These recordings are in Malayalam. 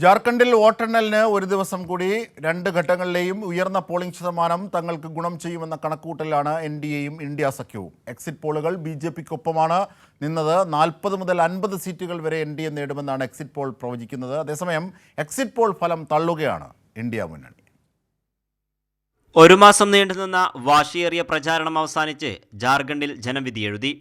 ജാർഖണ്ഡിൽ വോട്ടെണ്ണലിന് ഒരു ദിവസം കൂടി 2 ഘട്ടങ്ങളിലെയും ഉയർന്ന പോളിംഗ് ശതമാനം തങ്ങൾക്ക് ഗുണം ചെയ്യുമെന്ന കണക്കുകൂട്ടലാണ് എൻഡിഎയും ഇന്ത്യ സഖ്യവും. എക്സിറ്റ് പോളുകൾ ബിജെപിക്കൊപ്പമാണ് നിന്നത്. 40 മുതൽ 50 സീറ്റുകൾ വരെ എൻഡിഎ നേടുമെന്നാണ് എക്സിറ്റ് പോൾ പ്രവചിക്കുന്നത്. അതേസമയം എക്സിറ്റ് പോൾ ഫലം തള്ളുകയാണ് ഇന്ത്യ മുന്നണി. ഒരു മാസം നീണ്ടുനിന്ന വാശിയേറിയ പ്രചാരണം അവസാനിച്ച് ജാർഖണ്ഡിൽ ജനം വിധിയെഴുതി.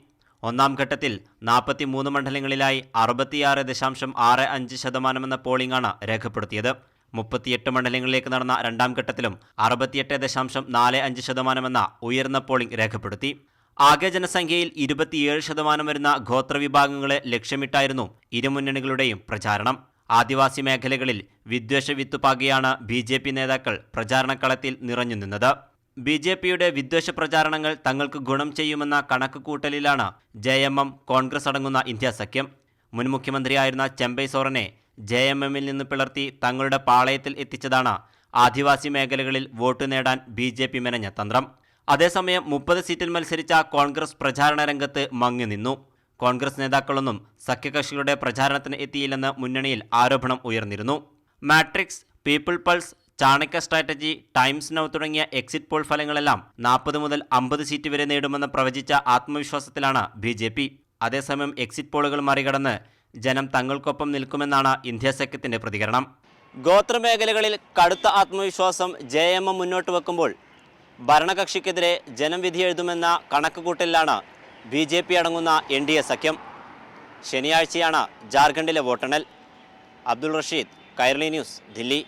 ഒന്നാം ഘട്ടത്തിൽ 43 മണ്ഡലങ്ങളിലായി 66.65% എന്ന പോളിംഗാണ് രേഖപ്പെടുത്തിയത്. 38 മണ്ഡലങ്ങളിലേക്ക് നടന്ന രണ്ടാം ഘട്ടത്തിലും 68.45% എന്ന ഉയർന്ന പോളിംഗ് രേഖപ്പെടുത്തി. ആകെ ജനസംഖ്യയിൽ 27% വരുന്ന ഗോത്രവിഭാഗങ്ങളെ ലക്ഷ്യമിട്ടായിരുന്നു ഇരുമുന്നണികളുടെയും പ്രചാരണം. ആദിവാസി മേഖലകളിൽ വിദ്വേഷ വിത്തുപാകിയാണ് BJP നേതാക്കൾ പ്രചാരണക്കളത്തിൽ നിറഞ്ഞുനിന്നത്. BJPയുടെ വിദ്വേഷ പ്രചാരണങ്ങൾ തങ്ങൾക്ക് ഗുണം ചെയ്യുമെന്ന കണക്കുകൂട്ടലിലാണ് JMM കോൺഗ്രസ് അടങ്ങുന്ന ഇന്ത്യ സഖ്യം. മുൻ മുഖ്യമന്ത്രിയായിരുന്ന ചെമ്പൈ സോറനെ JMMൽ നിന്ന് പിളർത്തി തങ്ങളുടെ പാളയത്തിൽ എത്തിച്ചതാണ് ആദിവാസി മേഖലകളിൽ വോട്ട് നേടാൻ BJP മെനഞ്ഞ തന്ത്രം. അതേസമയം 30 സീറ്റിൽ മത്സരിച്ച കോൺഗ്രസ് പ്രചാരണ രംഗത്ത് മങ്ങി നിന്നു. കോൺഗ്രസ് നേതാക്കളൊന്നും സഖ്യകക്ഷികളുടെ പ്രചാരണത്തിന് എത്തിയില്ലെന്ന് മുന്നണിയിൽ ആരോപണം ഉയർന്നിരുന്നു. Matrix, people pulse, Chanakya strategy, times now തുടങ്ങിയ എക്സിറ്റ് പോൾ ഫലങ്ങളെല്ലാം 40 മുതൽ 50 സീറ്റ് വരെ നേടുമെന്ന് പ്രവചിച്ച ആത്മവിശ്വാസത്തിലാണ് BJP. അതേസമയം എക്സിറ്റ് പോളുകൾ മറികടന്ന് ജനം തങ്ങൾക്കൊപ്പം നിൽക്കുമെന്നാണ് ഇന്ത്യ സഖ്യത്തിന്റെ പ്രതികരണം. ഗോത്രമേഖലകളിൽ കടുത്ത ആത്മവിശ്വാസം JMM മുന്നോട്ട് വെക്കുമ്പോൾ ഭരണകക്ഷിക്കെതിരെ ജനം വിധിയെഴുതുമെന്ന കണക്കുകൂട്ടലിലാണ് BJP അടങ്ങുന്ന NDA സഖ്യം. ശനിയാഴ്ചയാണ് ജാർഖണ്ഡിലെ വോട്ടെണ്ണൽ. അബ്ദുൾ റഷീദ്, കൈരളി ന്യൂസ്, ദില്ലി.